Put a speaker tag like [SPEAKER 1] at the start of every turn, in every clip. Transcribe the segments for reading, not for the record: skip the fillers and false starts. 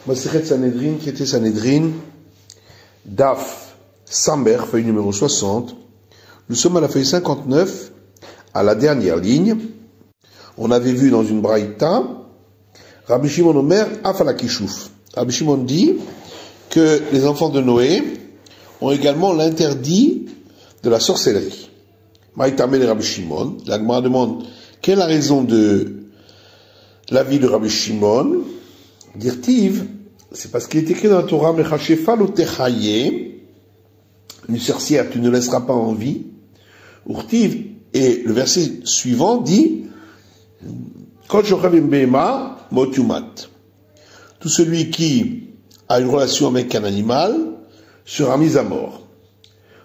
[SPEAKER 1] Masechet Sanhedrin, traité Sanhedrin, Daf Samber, feuille numéro 60. Nous sommes à la feuille 59, à la dernière ligne. On avait vu dans une braïta, Rabbi Shimon Omer Afalakishouf. Rabbi Shimon dit que les enfants de Noé ont également l'interdit de la sorcellerie. Maïtamel et Rabbi Shimon. La Gemara demande quelle est la raison de l'avis de Rabbi Shimon. Dirtiv, c'est parce qu'il est écrit dans la Torah, Mechashefa lo techaye, une sorcière tu ne laisseras pas en vie. Urtiv, et le verset suivant dit, Kol shochavim behema motumat. Tout celui qui a une relation avec un animal sera mis à mort.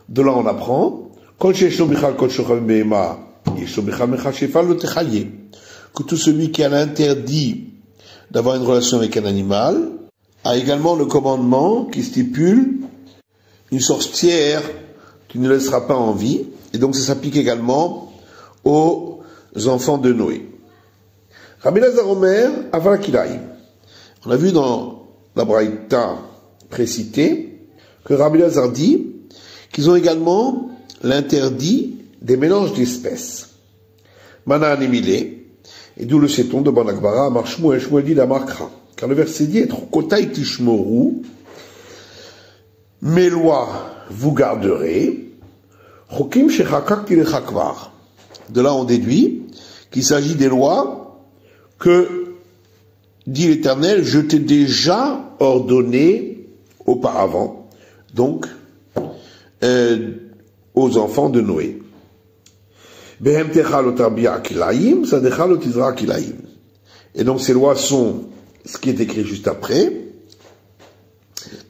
[SPEAKER 1] De là on apprend, Kol sheshlo bichal kol shochavim behema, yeshlo bichal mechashefa lo techaye, que tout celui qui a l'interdit d'avoir une relation avec un animal a également le commandement qui stipule une sorcière tu ne laisseras pas en vie, et donc ça s'applique également aux enfants de Noé. Rabbi Lazar Omer Avalakilaïm. On a vu dans la braïta précitée que Rabbi Lazar dit qu'ils ont également l'interdit des mélanges d'espèces. Mana anemile. Et d'où le sait-on de Banakbara, Amar Shmuel, Shmuel dit la marquera. Car le verset dit, Kotai tishmoru, mes lois vous garderez, Chokim shechakak tilechakvar. De là on déduit qu'il s'agit des lois que, dit l'Éternel, je t'ai déjà ordonné auparavant, donc aux enfants de Noé. Et donc ces lois sont ce qui est écrit juste après.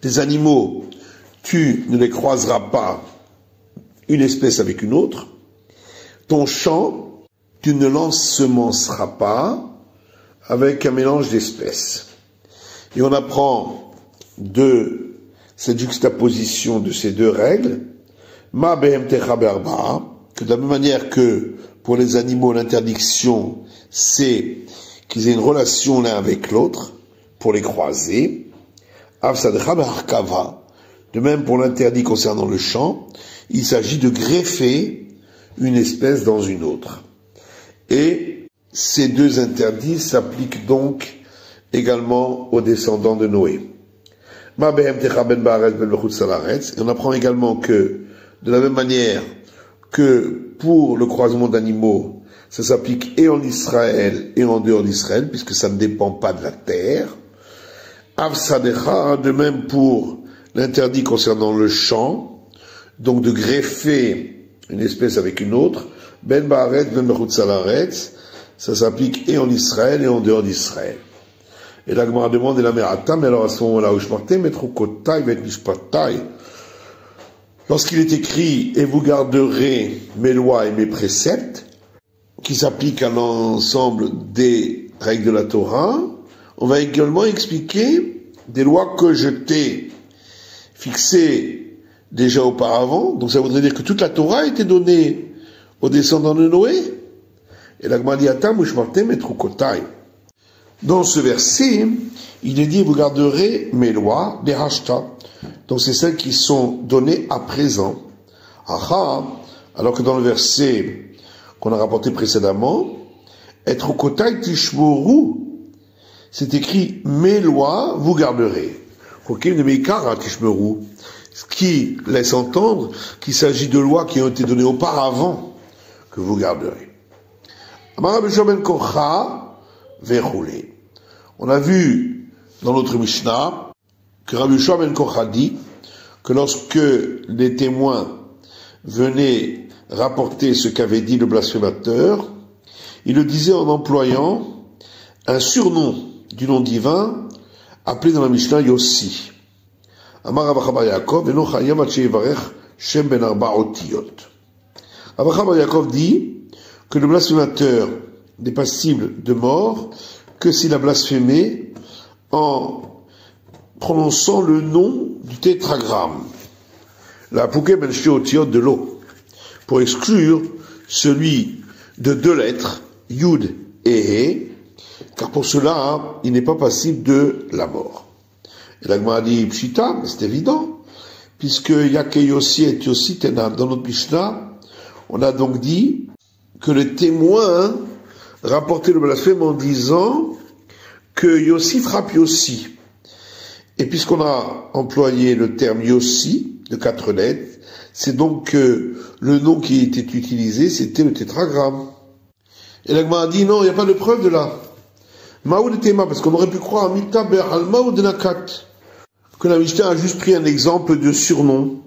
[SPEAKER 1] Tes animaux, tu ne les croiseras pas une espèce avec une autre. Ton champ, tu ne l'ensemenceras pas avec un mélange d'espèces. Et on apprend de cette juxtaposition de ces deux règles, Ma behem techa be'arba'a, que de la même manière que pour les animaux, l'interdiction, c'est qu'ils aient une relation l'un avec l'autre, pour les croiser. De même pour l'interdit concernant le champ, il s'agit de greffer une espèce dans une autre. Et ces deux interdits s'appliquent donc également aux descendants de Noé. Et on apprend également que, de la même manière que pour le croisement d'animaux, ça s'applique et en Israël et en dehors d'Israël, puisque ça ne dépend pas de la terre. Avsadecha, de même pour l'interdit concernant le champ, donc de greffer une espèce avec une autre. Ben Baaret, Ben Bechut Salaretz, ça s'applique et en Israël et en dehors d'Israël. Et la Gemara demande, et la Merata, mais alors à ce moment-là, Ushmartem, Metrokotai, Bet Mishpatai, lorsqu'il est écrit « Et vous garderez mes lois et mes préceptes » qui s'appliquent à l'ensemble des règles de la Torah, on va également expliquer des lois que je t'ai fixées déjà auparavant. Donc ça voudrait dire que toute la Torah a été donnée aux descendants de Noé. Et la Gemara dit « Atam ushmartem et trukotai » Dans ce verset, il est dit « Vous garderez mes lois, des hashta ». Donc c'est celles qui sont données à présent. Aha, alors que dans le verset qu'on a rapporté précédemment, être kotai tishmoru, c'est écrit mes lois vous garderez. Chokim de meikara tishmoru, ce qui laisse entendre qu'il s'agit de lois qui ont été données auparavant que vous garderez. Amar Rabbi Shimon ben Kocha vechoulé. On a vu dans notre Mishnah que Rabbi Shimon ben Kocha dit que lorsque les témoins venaient rapporter ce qu'avait dit le blasphémateur, il le disait en employant un surnom du nom divin appelé dans la Mishnah Yossi. Amar Rabbi Chaba Yaakov eno chayam ad sheyivarech shem ben arba otiyot. Rabbi Chaba Yaakov dit que le blasphémateur n'est passible de mort que s'il a blasphémé en prononçant le nom du tétragramme, la pouké ben shtiotiyot de l'eau, pour exclure celui de deux lettres, Yud et He, car pour cela, il n'est pas passible de la mort. Et la Gemara dit, Pshita, c'est évident, puisque Yake Yossi et Yossi Tenan, dans notre Mishnah, on a donc dit que le témoin rapportait le blasphème en disant que Yossi frappe Yossi. Et puisqu'on a employé le terme Yossi, de 4 lettres, c'est donc que le nom qui était utilisé, c'était le tétragramme. Et la Gemara a dit, non, il n'y a pas de preuve de là. Maoud Tema, parce qu'on aurait pu croire à Mita Ber al Maoud Nakat, que la Mishnah a juste pris un exemple de surnom.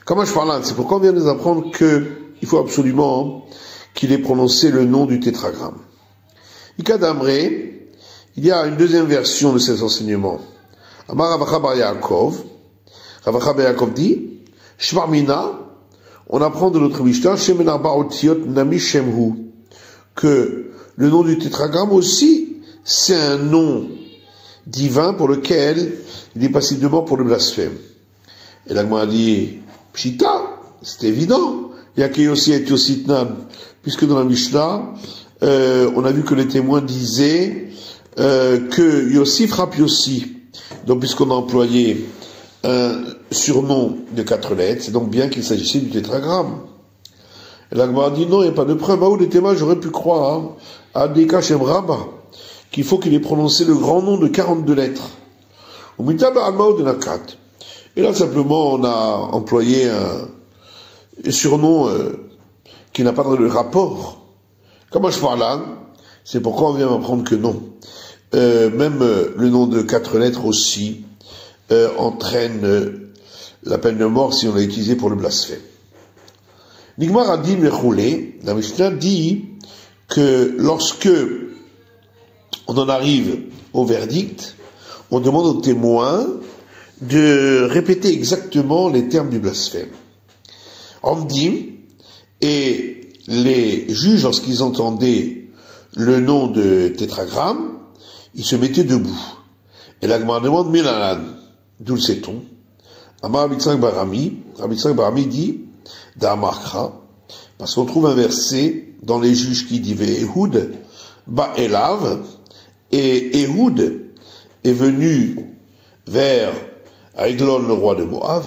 [SPEAKER 1] Comment je parle là? C'est pourquoi on vient de nous apprendre qu'il faut absolument qu'il ait prononcé le nom du tétragramme. Ika Damré, il y a une deuxième version de ces enseignements. Amar Ravacha Bar Yaakov, Ravacha Bar Yaakov dit, Shmarmina, on apprend de notre Mishnah, Shemen Arba Otiot Nami Shemhu, que le nom du tétragramme aussi, c'est un nom divin pour lequel il est passible de mort pour le blasphème. Et la Gemara dit, Pshita, c'est évident, il y a Yossi et Yossi Tnan, puisque dans la Mishnah, on a vu que les témoins disaient que Yossi frappe Yossi. Donc puisqu'on a employé un surnom de 4 lettres, c'est donc bien qu'il s'agissait du tétragramme. Et la Gemara dit non, il n'y a pas de preuve. Ah, où les témoins, j'aurais pu croire à Deka Shem Rabba, qu'il faut qu'il ait prononcé le grand nom de 42 lettres. Et là, simplement, on a employé un surnom qui n'a pas de rapport. Comment je parle là? C'est pourquoi on vient m'apprendre que non. Même le nom de 4 lettres aussi entraîne la peine de mort si on l'a utilisé pour le blasphème. Nigmar a dit Mechoulé, la Mishnah dit que lorsque on en arrive au verdict, on demande aux témoins de répéter exactement les termes du blasphème. On dit, et les juges, lorsqu'ils entendaient le nom de tétragramme, ils se mettaient debout. Et la Gemara demande Milalan, d'où le sait-on? Amar Abitzak Barami, Abitzak Barami dit, Da'amarkra, parce qu'on trouve un verset dans les juges qui dit Ehud, Ba'elav, et Ehud est venu vers Aiglon, le roi de Moab,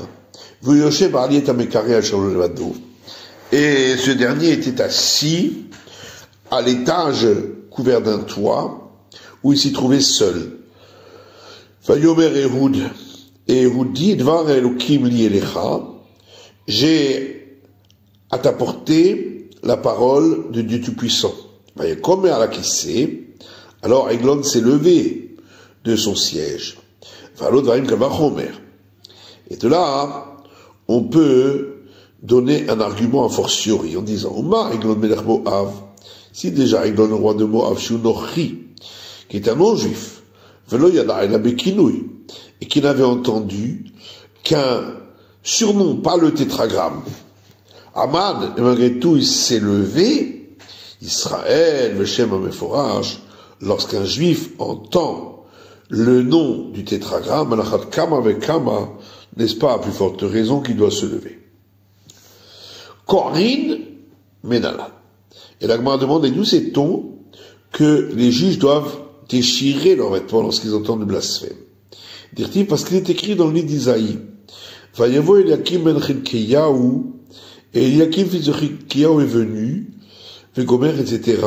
[SPEAKER 1] et ce dernier était assis à l'étage couvert d'un toit où il s'y trouvait seul. Vayomer Ehud, et Ehud dit, Dvar Elokim li elecha, j'ai à t'apporter la parole de Dieu Tout-Puissant. Comme à la Kissé, alors Aiglon s'est levé de son siège. Et de là, on peut donner un argument a fortiori en disant Oma Aiglon Melech Moav, si déjà Aiglon le roi de Moav, Shunochi, qui est un non-juif, Velo Yada Ela Bekinouy, et qui n'avait entendu qu'un surnom, pas le tétragramme. Amad, et malgré tout, il s'est levé, Israël, le Shem Ameforach, lorsqu'un juif entend le nom du tétragramme, Alachat Kama avec Kama, n'est-ce pas à plus forte raison qu'il doit se lever. Korin Menala. Et la Gemara demande, et d'où sait-on que les juges doivent déchirer leurs vêtements lorsqu'ils entendent le blasphème? Dire-t-il, parce qu'il est écrit dans le livre d'Isaïe, Vayavo Eliakim ben Chilkiyahu, et Eliakim fils de Chilkiyahu est venu, Vegomer, etc.,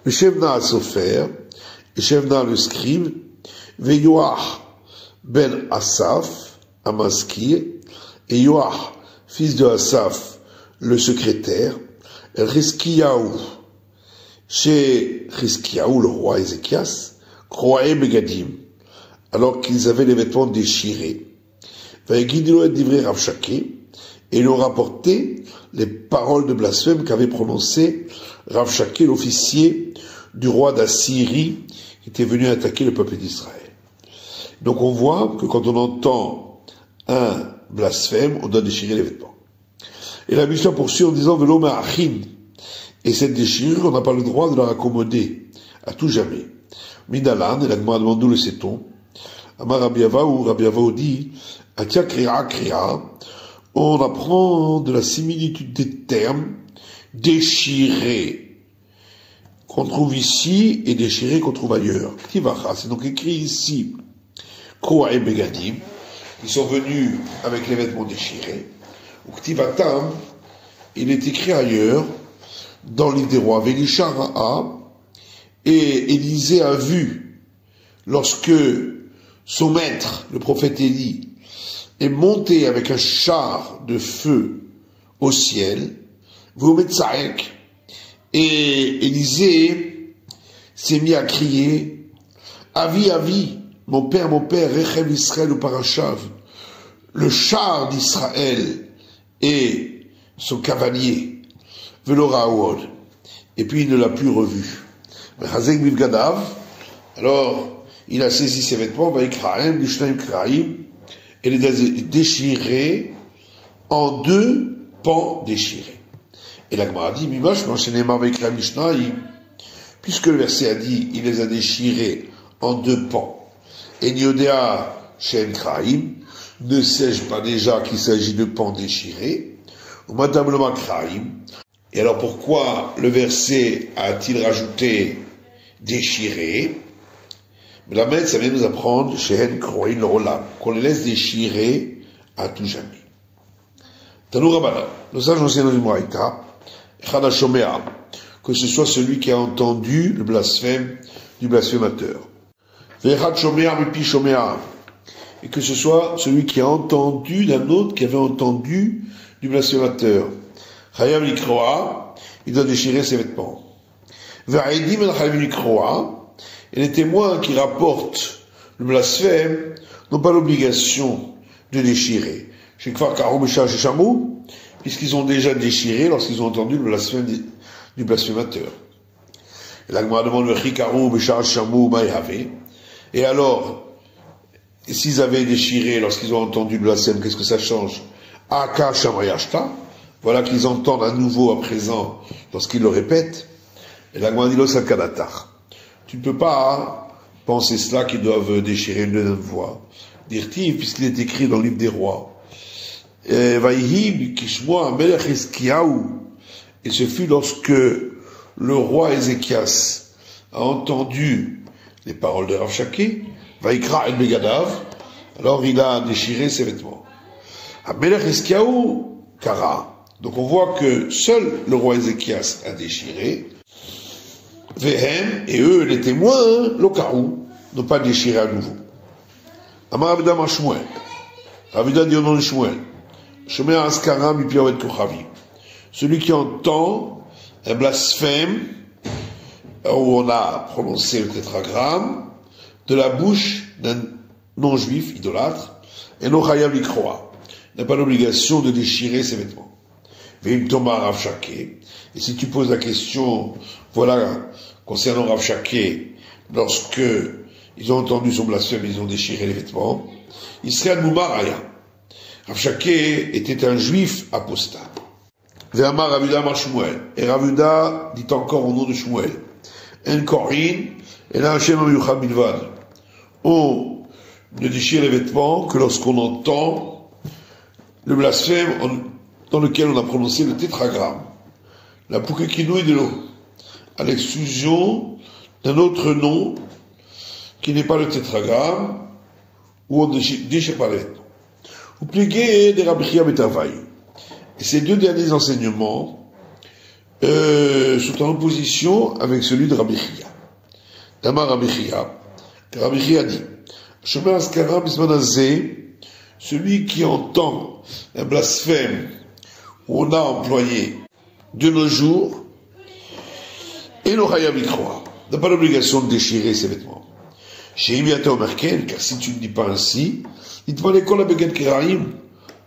[SPEAKER 1] le Shevna à Sofer, le Shevna le scribe, Veyoach ben Asaph, à Maskir, et Yoach, fils de Asaph, le secrétaire, El Chizkiyahu, chez Chizkiyahu, le roi Ézéchias, Kroaé Begadim, alors qu'ils avaient les vêtements déchirés. Vaïgidilo et Divrei Rav Shaké, et ils ont rapporté les paroles de blasphème qu'avait prononcées Rav Shaké, l'officier du roi d'Assyrie, qui était venu attaquer le peuple d'Israël. Donc on voit que quand on entend un blasphème, on doit déchirer les vêtements. Et la Mishnah poursuit en disant Velo ma'achin, et cette déchirure, on n'a pas le droit de la raccommoder à tout jamais. Midalan, et la Gemara demande d'où le sait-on. Amar Rabbi Avahu dit Atia kriya, on apprend de la similitude des termes déchiré qu'on trouve ici et déchiré qu'on trouve ailleurs. Tivacha, c'est donc écrit ici Kroaim Begadim, qui sont venus avec les vêtements déchirés. Uktivatam, il est écrit ailleurs, dans le livre des rois, Vélisha Ra'a, et Élisée a vu, lorsque son maître, le prophète Élie, est monté avec un char de feu au ciel, Vometzaek, et Élisée s'est mis à crier, Avi, Avi, mon père, Rechem Israël ou Parachav, le char d'Israël et son cavalier, Veloraouod, et puis il ne l'a plus revu. Alors, il a saisi ses vêtements, et les a déchirés en deux pans déchirés. Et la Gemara dit, puisque le verset a dit, il les a déchirés en deux pans, et Niodea Shen Kraim, ne sais-je pas déjà qu'il s'agit de pans déchirés, ou Madame le Makraim, et alors pourquoi le verset a-t-il rajouté déchiré? Mais la maître, ça vient nous apprendre, Shen Kroin Rolam, qu'on les laisse déchirer à tout jamais. Tanou Rabbanan, le sage ancien du Moraïta, Chana Shomea, que ce soit celui qui a entendu le blasphème du blasphémateur. Vechad Shomea, Mipi Shomea, et que ce soit celui qui a entendu d'un autre qui avait entendu du blasphémateur. Chayav Likroa, il doit déchirer ses vêtements. Va'edim el Chayav Likroa, et les témoins qui rapportent le blasphème n'ont pas l'obligation de déchirer. Chez Kfar Karou, Beshar, chez Chamou, puisqu'ils ont déjà déchiré lorsqu'ils ont entendu le blasphème du blasphémateur. Et la Gemara demande le Chikarou, Beshar, Chamou, Maïhavé. Et alors, s'ils avaient déchiré lorsqu'ils ont entendu le blasphème, qu'est-ce que ça change? Aka Shamayashta. Voilà qu'ils entendent à nouveau à présent lorsqu'ils le répètent. Et la Gemara dit lo Sakadatar. Tu ne peux pas penser cela qu'ils doivent déchirer une deuxième fois. Dire-t-il, puisqu'il est écrit dans le livre des rois. Et ce fut lorsque le roi Ézéchias a entendu les paroles de Rav Shaké, Vaikra el Begadav, alors il a déchiré ses vêtements. Amelech Eskiaou Kara. Donc on voit que seul le roi Ézéchias a déchiré. Vehem, et eux, les témoins, l'Okarou, n'ont pas déchiré à nouveau. Amar Avida Mashmuel. Avida dit au nom de Shmuel. Shomea Askara Mipiavet Kochavi. Celui qui entend un blasphème, où on a prononcé le tétragramme, de la bouche d'un non-juif idolâtre, et non Chayav Likroa, n'a pas l'obligation de déchirer ses vêtements. Veim Tomar Rav Shaké. Et si tu poses la question, voilà, concernant Rav Shaké, lorsque ils ont entendu son blasphème, ils ont déchiré les vêtements, Israël Moumaraya. Rav Shaké était un juif apostat. Ve'amar Ravuda Mar Shmuel. Et Ravuda dit encore au nom de Shmuel. En Korin, et là Hashem Amiyuchad Bilvad. On ne déchire les vêtements que lorsqu'on entend le blasphème dans lequel on a prononcé le tétragramme. La Poukekinou de l'eau, à l'exclusion d'un autre nom qui n'est pas le tétragramme, où on ne déchire pas les vêtements. Vous pliez des Rabbi Chia Betavaï. Et ces deux derniers enseignements sont en opposition avec celui de Rabbi Chia. D'Amar Rabbi Chia, Rabbi Chia dit, Shomer Askara Bismanazé, celui qui entend un blasphème où on a employé de nos jours, et l'Ochayav Likroa n'a pas l'obligation de déchirer ses vêtements. Chez Imiata Omerken, car si tu ne dis pas ainsi, dites-moi l'école à Beged Keraim,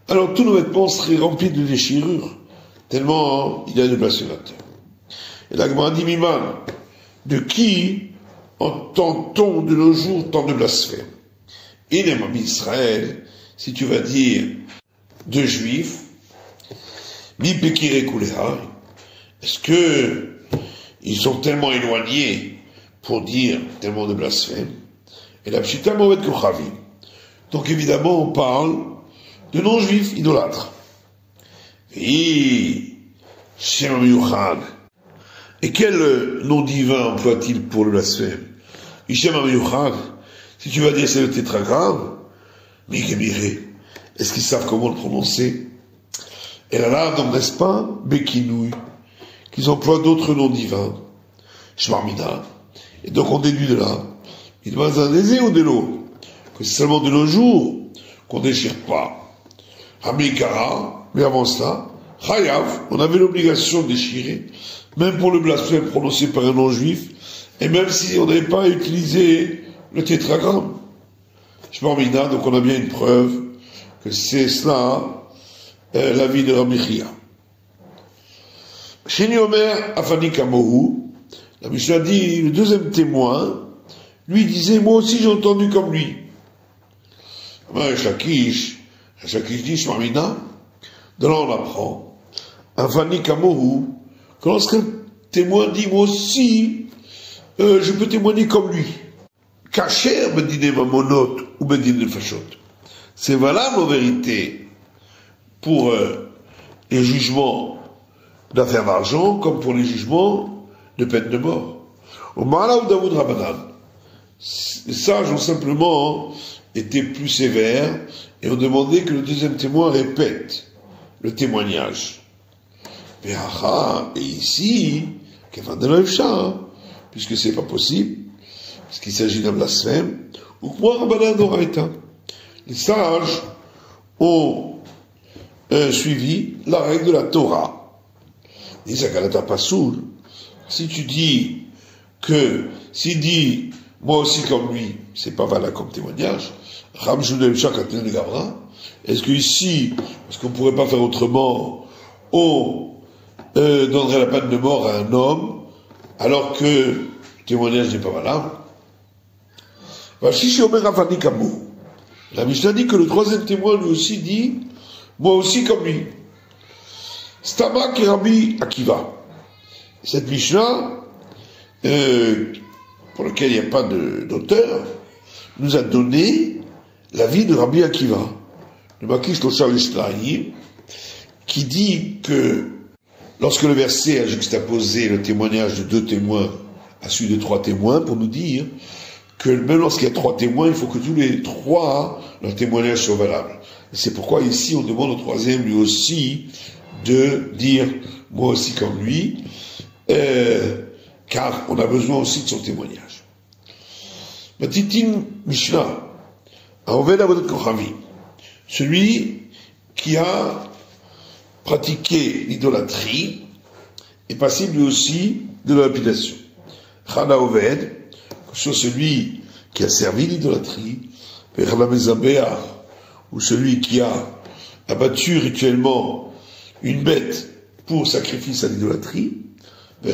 [SPEAKER 1] alors tous nos vêtements seraient remplis de déchirures, tellement il y a de blasphémateurs. Et la Gemara dit Miman, de qui entend-on de nos jours tant de blasphèmes? Et les Mami Israël, si tu vas dire de juifs, Mi Pekire Kulehari, est-ce que ils sont tellement éloignés pour dire tellement de blasphèmes? Et la Pshita Moed Kochavim. Donc évidemment, on parle de non-juifs idolâtres. Et Shem Amiyuchad. Et quel nom divin emploie-t-il pour le blasphème? Shem Amiyuchad, Si tu vas dire c'est le tétragramme, Migemire, est-ce qu'ils savent comment le prononcer? Et là, donc, n'est-ce pas, Bekinouï, qu'ils emploient d'autres noms divins, Shmarmina. Et donc on déduit de là, il va un désir ou de l'eau, que c'est seulement de nos jours qu'on déchire pas. Hamikara, mais avant cela, Chayav, on avait l'obligation de déchirer, même pour le blasphème prononcé par un non-juif, et même si on n'avait pas utilisé le tétragramme. Shmarmina, donc on a bien une preuve que c'est cela, l'avis de Rabbi Chia. Sheni Omer Afani Kamohu, la Mishnah dit, le deuxième témoin, lui disait, moi aussi j'ai entendu comme lui. Shakish dit, Shmarmina, de là on apprend, Afani Kamohu, que lorsqu'un témoin dit, moi aussi, je peux témoigner comme lui. Kacher Bedine Mamonot ou Bedine Fashot. C'est valable en vérité pour les jugements d'affaires d'argent comme pour les jugements de peine de mort. Au Ma'ala ou Daoud Rabbanan, les sages ont simplement été plus sévères et ont demandé que le deuxième témoin répète le témoignage. Mais et ici, puisque c'est pas possible, parce qu'il s'agit d'un blasphème, ou que moi, Rabbanan d'Oraïta. Les sages ont suivi la règle de la Torah. Dis Sakalata Pasoul. Si tu dis que, s'il dit, moi aussi comme lui, c'est pas valable comme témoignage, est-ce que ici, parce qu'on pourrait pas faire autrement, on donnerait la peine de mort à un homme, alors que le témoignage n'est pas valable? La Mishnah dit que le troisième témoin lui aussi dit, moi aussi comme lui. Stama qui Rabbi Akiva. Cette Mishnah, pour laquelle il n'y a pas d'auteur, nous a donné l'avis de Rabbi Akiva, le Makish Loshar Lishlaïm, qui dit que lorsque le verset a juxtaposé le témoignage de 2 témoins à celui de 3 témoins, pour nous dire que même lorsqu'il y a 3 témoins, il faut que tous les 3, leur témoignage soit valable. C'est pourquoi ici on demande au troisième lui aussi de dire moi aussi comme lui, car on a besoin aussi de son témoignage. Matitin Mishnah, Oved Avodat Kochavi, celui qui a pratiqué l'idolâtrie est passible lui aussi de la lapidation. Chana Oved, sur celui qui a servi l'idolâtrie, ou celui qui a abattu rituellement une bête pour sacrifice à l'idolâtrie, ou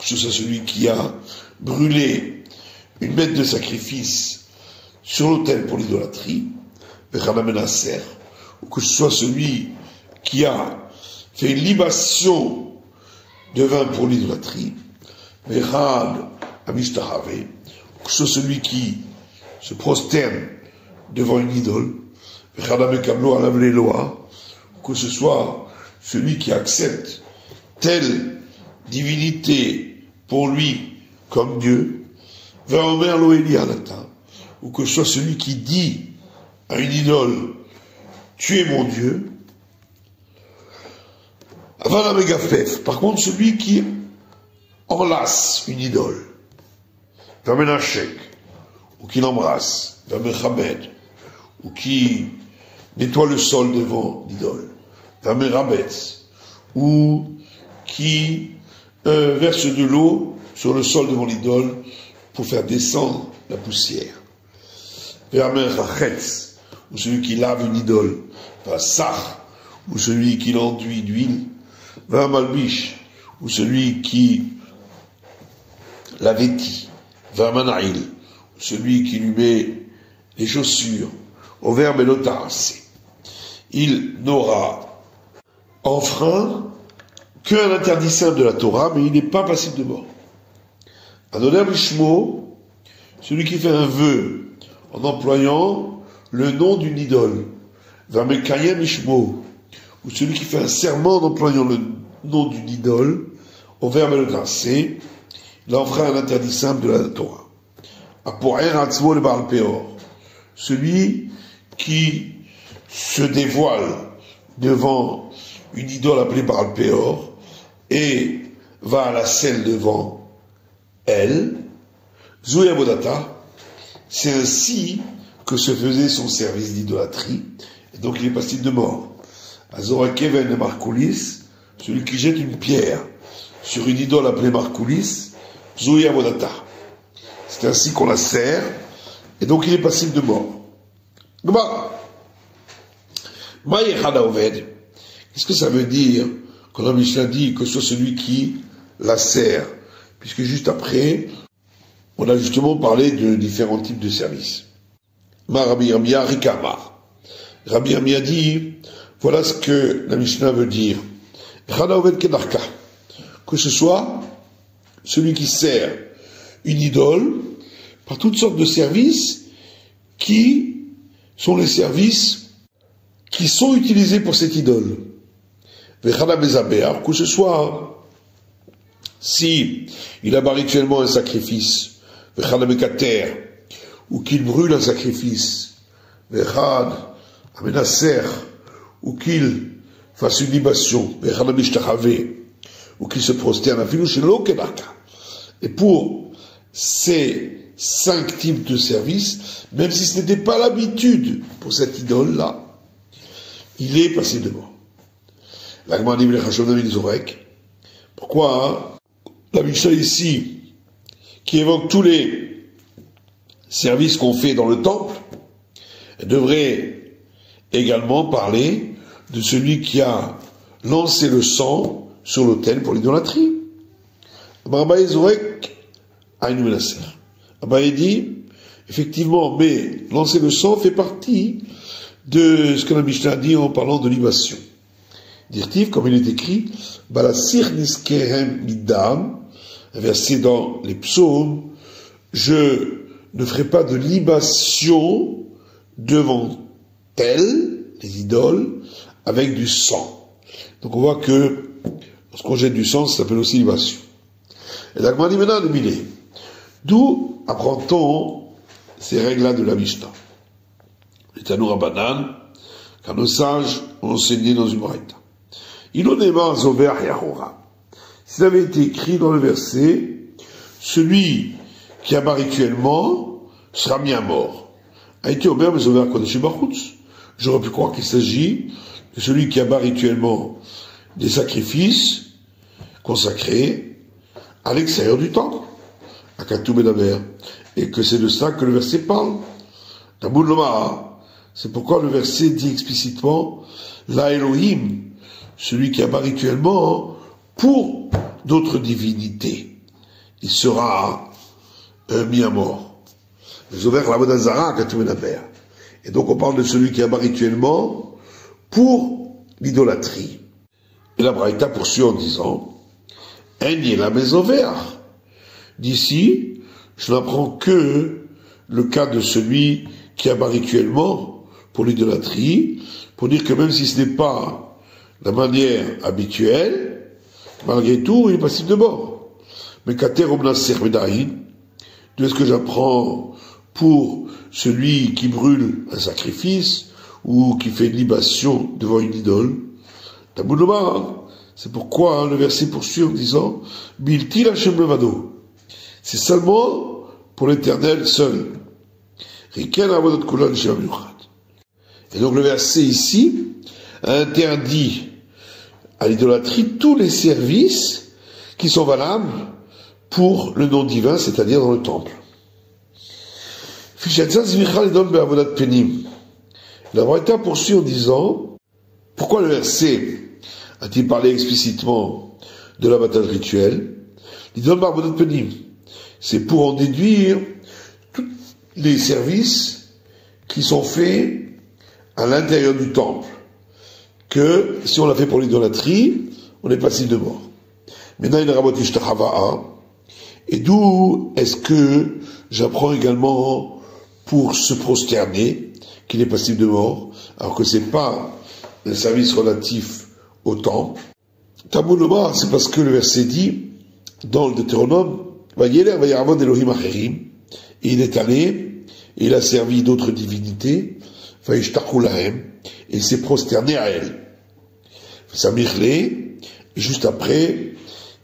[SPEAKER 1] c'est celui qui a brûlé une bête de sacrifice sur l'autel pour l'idolâtrie, ou que ce soit celui qui a fait une libation de vin pour l'idolâtrie, ou que ce soit celui qui se prosterne devant une idole, ou que ce soit celui qui accepte telle divinité pour lui comme Dieu, ou que ce soit celui qui dit à une idole, tu es mon Dieu. Par contre, celui qui enlace une idole, ou qui l'embrasse, ou qui nettoie le sol devant l'idole, ou qui verse de l'eau sur le sol devant l'idole pour faire descendre la poussière, ou celui qui lave une idole, ou celui qui l'enduit d'huile, ou celui qui la vêtit, ou celui qui lui met les chaussures au verbe lotaracé, il n'aura enfreint qu'un interdit simple de la Torah, mais il n'est pas passible de mort. Adoner Bishmo, celui qui fait un vœu en employant le nom d'une idole, Vamekayem Bishmo, ou celui qui fait un serment en employant le nom d'une idole, au verbe lotaracé, il enfreint un interdit simple de la Torah. celui qui se dévoile devant une idole appelée Baal Peor et va à la selle devant elle, Zoé Abodata, c'est ainsi que se faisait son service d'idolâtrie, et donc il est passible de mort. Azorakeven et Markoulis, celui qui jette une pierre sur une idole appelée Markoulis, Zoé Abodata. C'est ainsi qu'on la sert, et donc il est passible de mort. Qu'est-ce que ça veut dire quand la Mishnah dit que ce soit celui qui la sert? Puisque juste après, on a justement parlé de différents types de services. Rabbi Yirmiyah Rikamar. Rabbi Yirmiyah dit, voilà ce que la Mishnah veut dire. Que ce soit celui qui sert une idole par toutes sortes de services qui sont les services qui sont utilisés pour cette idole. Que ce soit si il abat rituellement un sacrifice, ou qu'il brûle un sacrifice, ou qu'il fasse une libation, ou qu'il se prosterne, et pour ces 5 types de services, même si ce n'était pas l'habitude pour cette idole-là, il est passé de mort. Pourquoi la Mishnah ici, qui évoque tous les services qu'on fait dans le temple, devrait également parler de celui qui a lancé le sang sur l'autel pour l'idolâtrie. Abaye dit, effectivement, mais lancer le sang fait partie de ce que la Mishnah dit en parlant de libation. Dirtiv, comme il est écrit, Balasir niskerem midam, un verset dans les psaumes, je ne ferai pas de libation devant elles, les idoles, avec du sang. Donc on voit que lorsqu'on jette du sang, ça s'appelle aussi libation. Et l'Agma dit maintenant de Milé. D'où apprend-on ces règles-là de la Mishnah? Les Tanoura Banan, car nos sages ont enseigné dans une braïta. Il en est marre Zover Yahora. S'il avait été écrit dans le verset, celui qui abat rituellement sera mis à mort. A été Omer Zover Kodesh Bachutz. J'aurais pu croire qu'il s'agit de celui qui abat rituellement des sacrifices consacrés à l'extérieur du temple, à Katou Bedaber, et que c'est de ça que le verset parle. Taboul Loma, c'est pourquoi le verset dit explicitement la Elohim, celui qui abat rituellement pour d'autres divinités. Il sera mis à mort. Et donc on parle de celui qui abat rituellement pour l'idolâtrie. Et la Braïta poursuit en disant la Mésover. D'ici, je n'apprends que le cas de celui qui abat rituellement pour l'idolâtrie, pour dire que même si ce n'est pas la manière habituelle, malgré tout, il est passible de mort. Mais Kater Omnaser Medaïn, de ce que j'apprends pour celui qui brûle un sacrifice ou qui fait une libation devant une idole, c'est pourquoi le verset poursuit en disant Bilti Lachem Levado. C'est seulement pour l'Éternel seul. Et donc le verset ici interdit à l'idolâtrie tous les services qui sont valables pour le nom divin, c'est-à-dire dans le temple. La Braïta poursuit en disant pourquoi le verset a-t-il parlé explicitement de l'abattage rituel? C'est pour en déduire tous les services qui sont faits à l'intérieur du temple, que si on l'a fait pour l'idolâtrie, on est passible de mort. Maintenant, il y a et d'où est-ce que j'apprends également pour se prosterner qu'il est passible de mort, alors que c'est pas un service relatif au temple. Tabouloma, c'est parce que le verset dit, dans le Deutéronome, Et il est allé, et il a servi d'autres divinités, et il s'est prosterné à elles. Et juste après,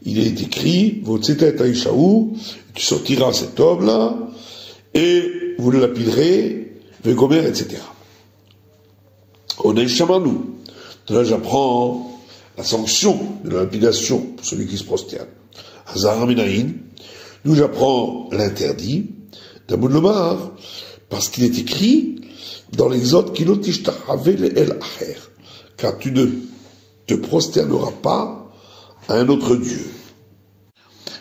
[SPEAKER 1] il est écrit, tu sortiras cet homme-là, et vous le lapiderez, etc. On est chamanou. De là, j'apprends la sanction de la lapidation pour celui qui se prosterne. Hazar Minaïn, d'où j'apprends l'interdit d'Amoud Lomar, parce qu'il est écrit dans l'Exode car tu ne te prosterneras pas à un autre Dieu.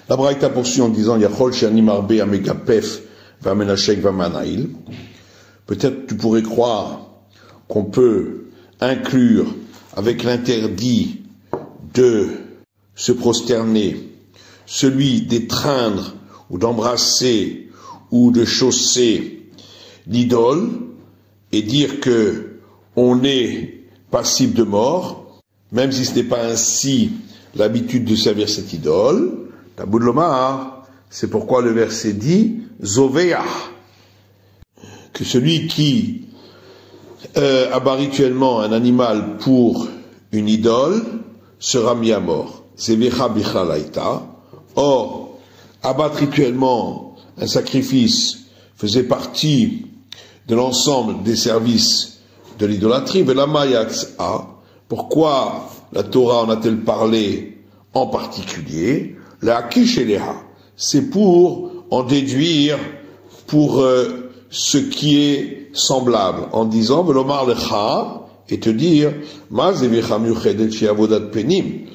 [SPEAKER 1] La Braïta poursuit en disant Yachol Shani Marbe Amegapef Vamenashek Vamanaïl. Peut-être tu pourrais croire qu'on peut inclure avec l'interdit de se prosterner celui d'étreindre ou d'embrasser ou de chausser l'idole et dire que on est passible de mort, même si ce n'est pas ainsi l'habitude de servir cette idole. Tabou de l'Omar, c'est pourquoi le verset dit Zovéa, que celui qui abat rituellement un animal pour une idole sera mis à mort. Zevecha bichlalaita. Or, abattre rituellement un sacrifice faisait partie de l'ensemble des services de l'idolâtrie. Pourquoi la Torah en a-t-elle parlé en particulier? La Akish Eleha, c'est pour en déduire pour ce qui est semblable, en disant Velomar lecha, et te dire Ma zevecha miuchedet she avodat penim.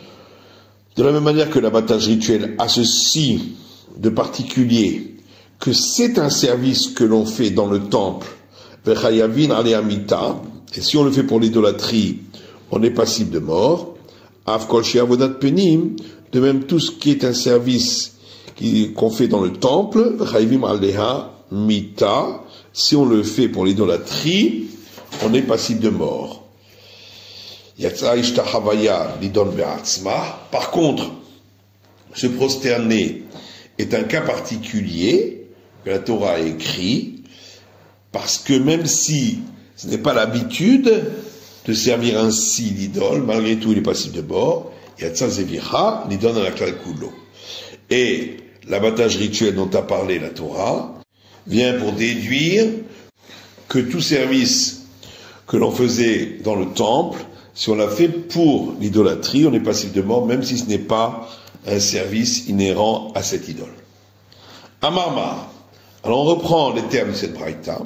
[SPEAKER 1] De la même manière que l'abattage rituel a ceci de particulier, que c'est un service que l'on fait dans le temple, vechayavin aleamita, et si on le fait pour l'idolâtrie, on est passible de mort. Avkol she avodat penim, de même tout ce qui est un service qu'on fait dans le temple, vechayavim aleha mita, si on le fait pour l'idolâtrie, on est passible de mort. Par contre, se prosterner est un cas particulier que la Torah a écrit, parce que même si ce n'est pas l'habitude de servir ainsi l'idole, malgré tout il est passible de mort, l'idole dans la kalkulo. Et l'abattage rituel dont a parlé la Torah vient pour déduire que tout service que l'on faisait dans le temple, si on l'a fait pour l'idolâtrie, on est passible de mort, même si ce n'est pas un service inhérent à cette idole. Amarmar. Alors on reprend les termes de cette braïta.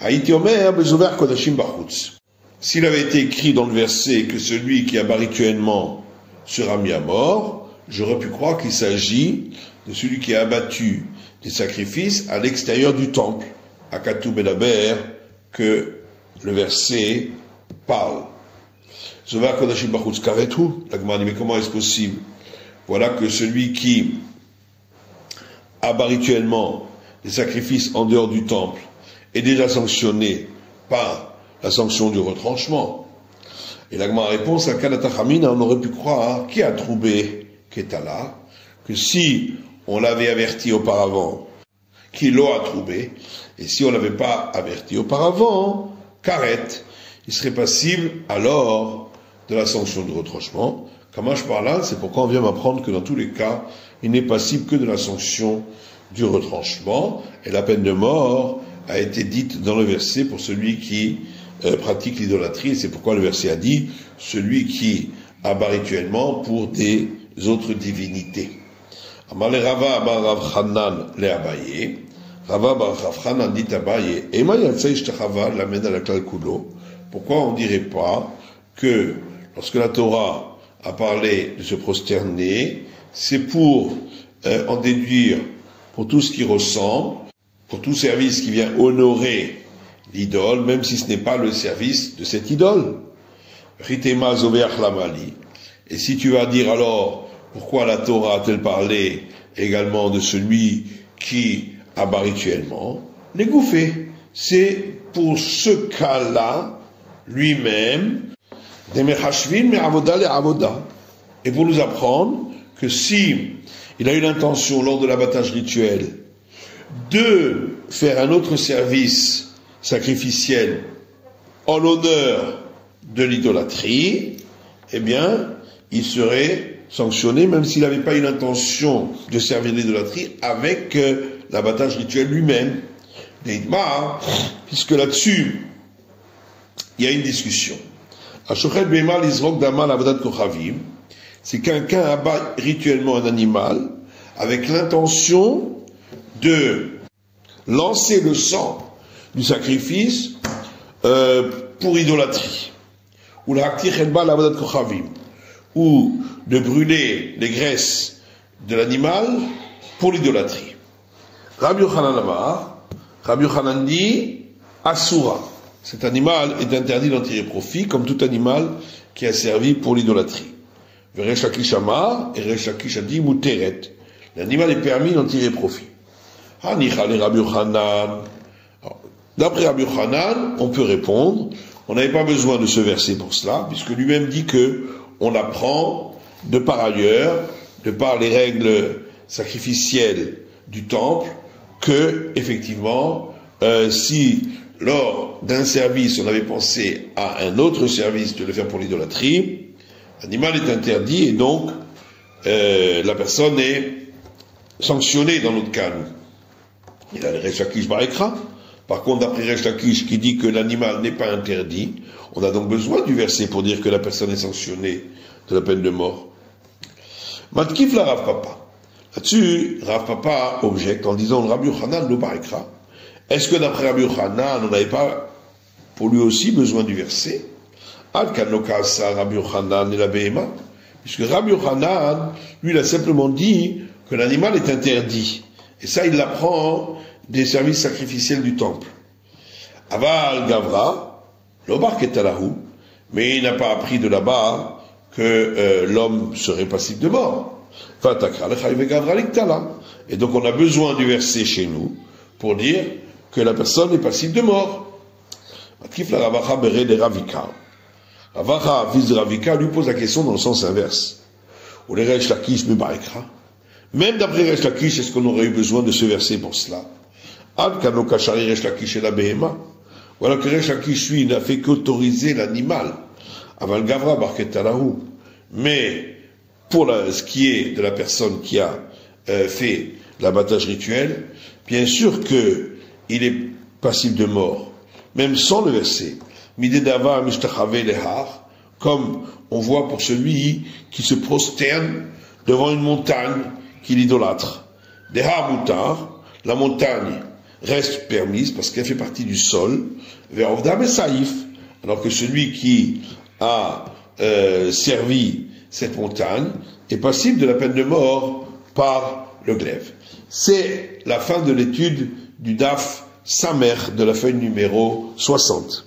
[SPEAKER 1] Haïti Omer bezover kodashim bachutz. S'il avait été écrit dans le verset que celui qui abat rituellement sera mis à mort, j'aurais pu croire qu'il s'agit de celui qui a abattu des sacrifices à l'extérieur du temple, à Katou Bedaber, que le verset parle. Zover kodashim bachutz karetu. La Gemara dit, mais comment est-ce possible? Voilà que celui qui abat rituellement des sacrifices en dehors du temple est déjà sanctionné par la sanction du retranchement. Et la Gemara répond, à Kanatachamina, on aurait pu croire, qui a trouvé Ketala, que si on l'avait averti auparavant, qu'il l'a trouvé, et si on l'avait pas averti auparavant, Karet, il serait passible alors de la sanction du retranchement. Kamash par là, c'est pourquoi on vient m'apprendre que dans tous les cas, il n'est passible que de la sanction du retranchement, et la peine de mort a été dite dans le verset pour celui qui pratique l'idolâtrie, et c'est pourquoi le verset a dit celui qui abat rituellement pour des autres divinités. Amale Rava Bar Rav Hanan le Abaye, Rava Bar Rav Hanan dit Abaye, Ema Yatzei Shtachava l'amène à la Kalkulo. Pourquoi on ne dirait pas que lorsque la Torah a parlé de se prosterner, c'est pour en déduire pour tout ce qui ressemble, pour tout service qui vient honorer l'idole, même si ce n'est pas le service de cette idole. Ritema zoveach lamali. Et si tu vas dire alors, pourquoi la Torah a-t-elle parlé également de celui qui abat rituellement? Les gouffés. C'est pour ce cas-là, lui-même, des mechashvin me avoda le avoda. Et pour nous apprendre que si il a eu l'intention lors de l'abattage rituel de faire un autre service sacrificiel en l'honneur de l'idolâtrie, eh bien, il serait sanctionné, même s'il n'avait pas eu l'intention de servir l'idolâtrie, avec l'abattage rituel lui-même. Puisque là-dessus, il y a une discussion. Si quelqu'un abat rituellement un animal avec l'intention de lancer le sang du sacrifice pour idolâtrie, ou ou de brûler les graisses de l'animal pour l'idolâtrie. Rabbi Yochanan dit Asura. Cet animal est interdit d'en tirer profit, comme tout animal qui a servi pour l'idolâtrie. Resh Lakish Amar, et Resh Lakish a dit Muteret. L'animal est permis d'en tirer profit. D'après Rabbi Yochanan, on peut répondre, on n'avait pas besoin de ce verset pour cela, puisque lui-même dit que on apprend de par ailleurs, de par les règles sacrificielles du temple, que effectivement, si lors d'un service on avait pensé à un autre service de le faire pour l'idolâtrie, l'animal est interdit et donc la personne est sanctionnée dans notre cas. Il a le Resh Lakish Barekra. Par contre, d'après Resh Lakish qui dit que l'animal n'est pas interdit, on a donc besoin du verset pour dire que la personne est sanctionnée de la peine de mort. Matkif la Rav Papa. Là-dessus, Rav Papa objecte en disant Rabbi Yochanan lo Barekra. Est-ce que d'après Rabbi Yochanan, on n'avait pas pour lui aussi besoin du verset? Ad kanokasa Rabbi Yochanan et la Behema. Puisque Rabbi Yochanan, lui, il a simplement dit que l'animal est interdit. Et ça, il l'apprend des services sacrificiels du temple. Aval Gavra, l'Obar Ketalahu, mais il n'a pas appris de là-bas que l'homme serait passible de mort. Et donc on a besoin du verset chez nous pour dire que la personne est passible de mort. Ravacha, fils de Ravika, lui pose la question dans le sens inverse. Ou les Resh Lakish me barekra. Même d'après Resh Lakish, est-ce qu'on aurait eu besoin de ce verset pour cela? Ad kano kashari Resh Lakish et la Behema. Voilà que Resh Lakish, lui, n'a fait qu'autoriser l'animal. Aval Gavra Barketalahu. Mais, pour ce qui est de la personne qui a fait l'abattage rituel, bien sûr qu'il est passible de mort. Même sans le verset. Midedava mishtachave lehar. Comme on voit pour celui qui se prosterne devant une montagne qu'il idolâtre. Dehar mutar, la montagne reste permise parce qu'elle fait partie du sol, vers Ovdam et Saïf, alors que celui qui a servi cette montagne est passible de la peine de mort par le glaive. C'est la fin de l'étude du DAF Samer de la feuille numéro 60.